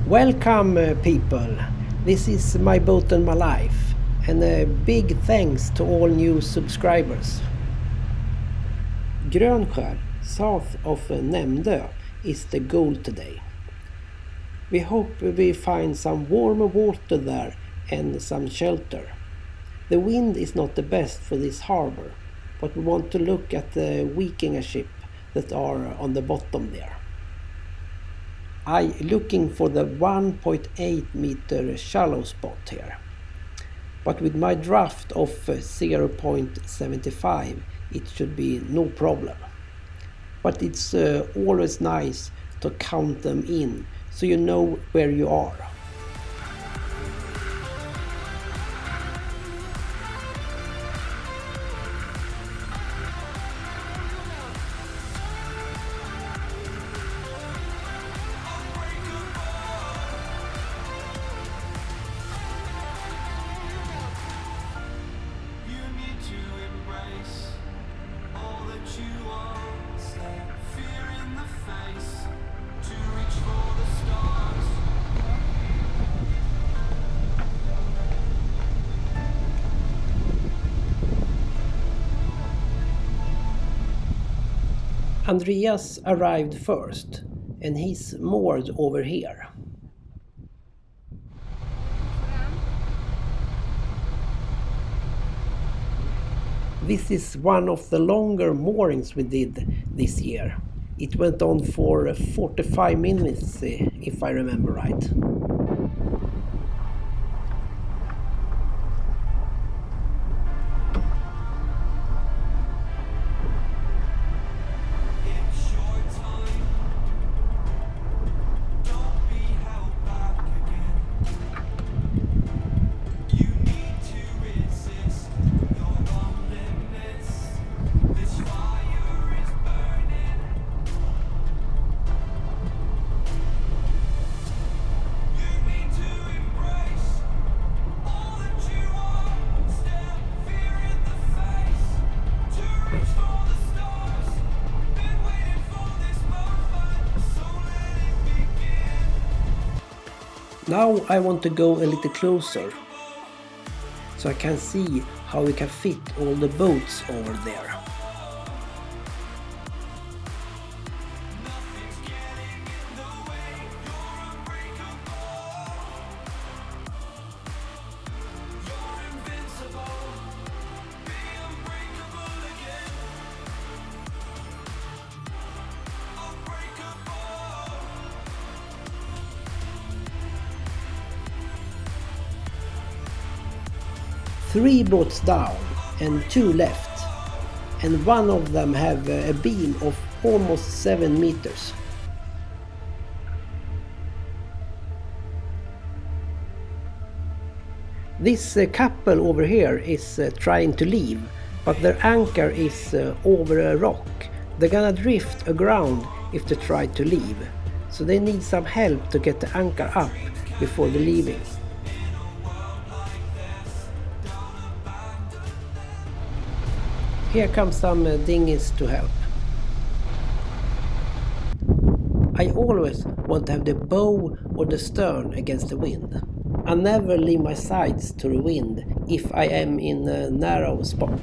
Welcome people, this is my boat and my life, and a big thanks to all new subscribers. Grönskär, south of Memberchip, is the goal today. We hope we find some warmer water there and some shelter. The wind is not the best for this harbor, but we want to look at the Viking ship that are on the bottom there. I'm looking for the 1.8 meter shallow spot here, but with my draft of 0.75 it should be no problem. But it's always nice to count them in so you know where you are. Andreas arrived first, and he's moored over here. This is one of the longer moorings we did this year. It went on for 45 minutes, if I remember right. Now I want to go a little closer, so I can see how we can fit all the boats over there. Three boats down and two left, and one of them have a beam of almost 7 meters. This couple over here is trying to leave, but their anchor is over a rock. They're gonna drift aground if they try to leave, so they need some help to get the anchor up before they're leaving. Here comes some dinghies to help. I always want to have the bow or the stern against the wind. I never leave my sides to the wind if I am in a narrow spot.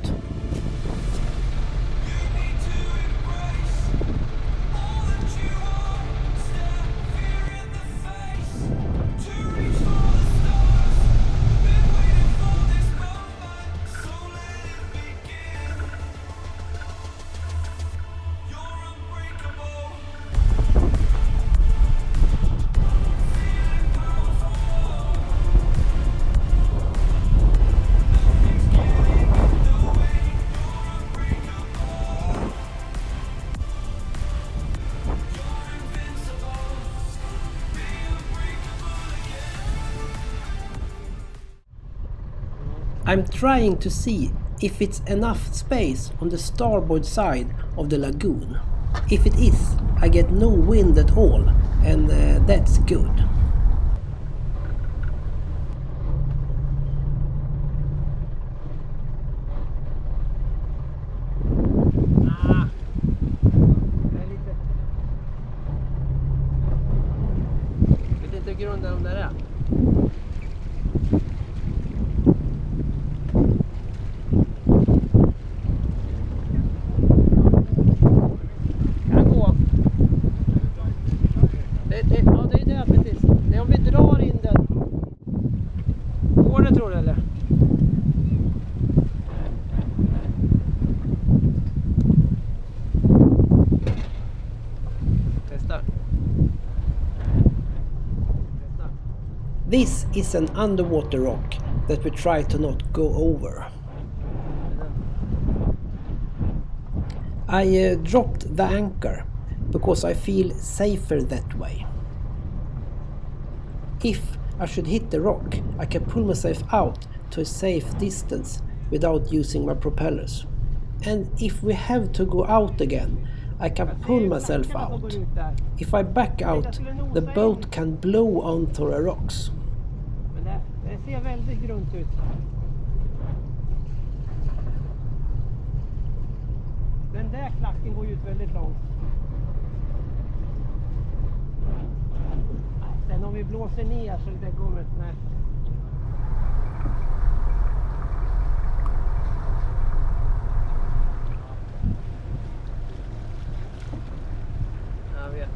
I'm trying to see if it's enough space on the starboard side of the lagoon. If it is, I get no wind at all, and that's good. meter grund om det är. Kan gå. Ja, det är det precis. Det är om vi drar in den. Går det tror du eller? Testar. This is an underwater rock that we try to not go over. I dropped the anchor because I feel safer that way. If I should hit the rock, I can pull myself out to a safe distance without using my propellers. And if we have to go out again, I can pull myself out. If I back out, the boat can blow onto the rocks. Det ser väldigt grunt ut. Den där klacken går ut väldigt långt. Sen om vi blåser ner så det går inte. Nej. Jag vet.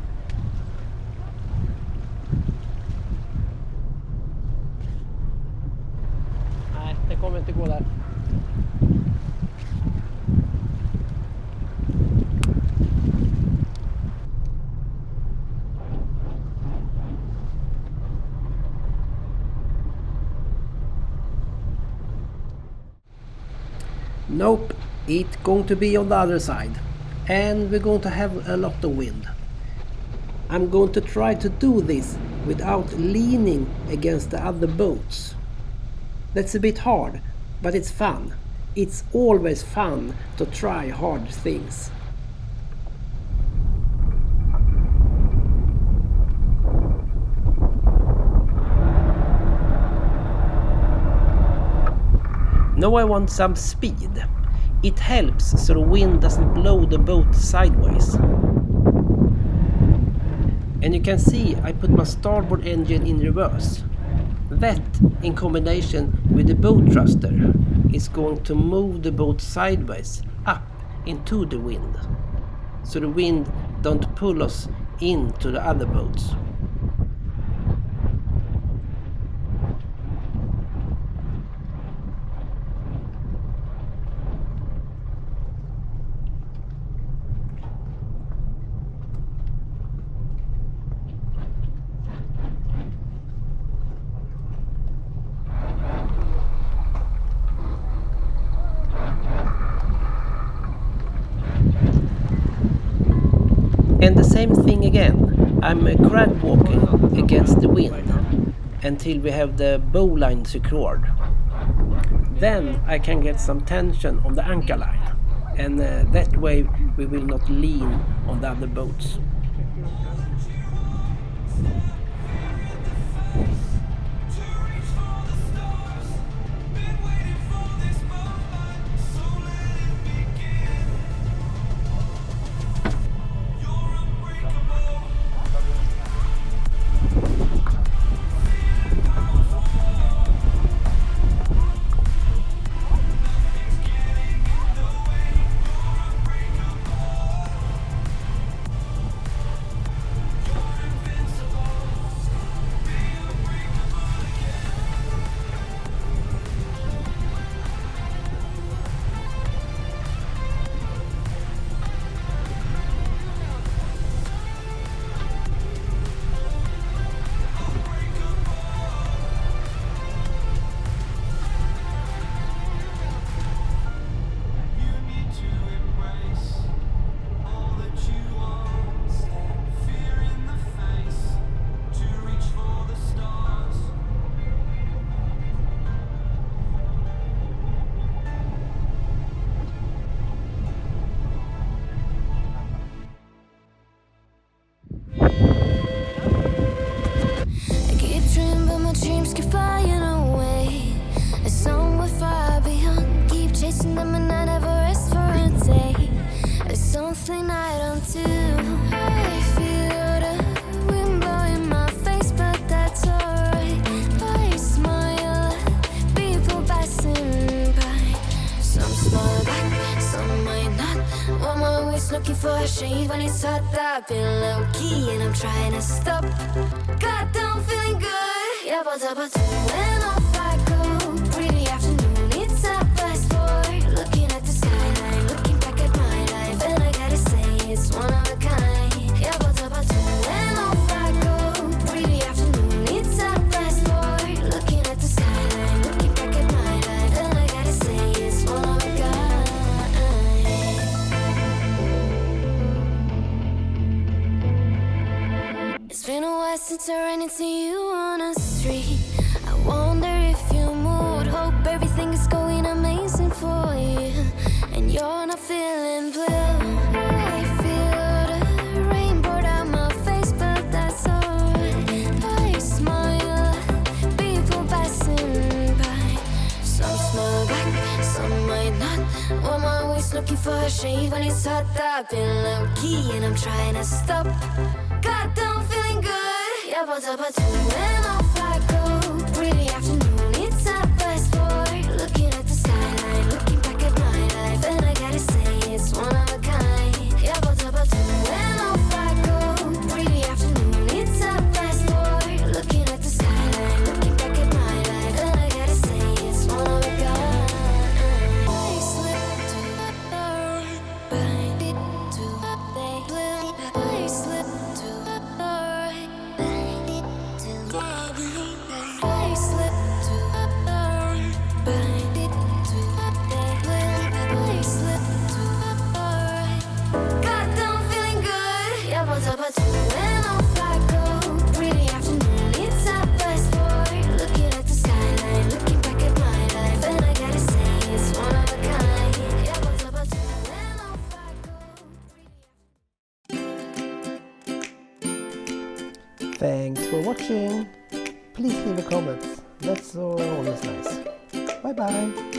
Nej, det kommer inte gå där. Nope, it's going to be on the other side, and we're going to have a lot of wind. I'm going to try to do this without leaning against the other boats. That's a bit hard, but it's fun. It's always fun to try hard things. Now I want some speed. It helps so the wind doesn't blow the boat sideways. And you can see I put my starboard engine in reverse. That, in combination with the boat thruster, is going to move the boat sideways up into the wind. So the wind don't pull us into the other boats. And the same thing again, I'm crab walking against the wind until we have the bowline secured. Then I can get some tension on the anchor line, and that way we will not lean on the other boats. something I don't do. I feel the wind blowing my face, but that a shave when it's hot. I've been low key and I'm trying to stop. God, I'm feeling good. Yeah, but when off I go. Pretty afternoon, it's half past 4. Looking at the skyline, looking back at my life, and I gotta say it's one of a kind. Yeah, but when off I go. Pretty afternoon, it's half past 4. Looking at the skyline, looking back at my life, and I gotta say it's one of a kind. It's been a while since I ran into you on a street. I wonder if you moved. Hope everything is going amazing for you, and you're not feeling blue. I feel the rain pour down my face, but that's alright. I smile, people passing by. Some smile back, some might not. I'm always looking for a shave when it's hot. I've been low key and I'm trying to stop. God, I'm feeling good. Yeah, but when off I go. Pretty afternoon, it's half past 4. Looking at the skyline, looking back at my life, and I gotta say it's one of a kind. Yeah, but when off I go. Pretty afternoon, it's half past 4. Looking at the skyline, looking back at my life, and I gotta say it's one of a kind. I slipped to the door, bind it to the blue. I slipped to the door, bind it to the blue. I slipped to the door, bind it to the blue. I slipped to the door. God, I'm feeling good. Yeah, but when off I go. Pretty afternoon, it's half past 4. Looking at the skyline, looking back at my life, and I gotta say it's one of a kind. Yeah, but when off I go. Thanks for watching. Please leave a comment. That's always nice. Bye bye.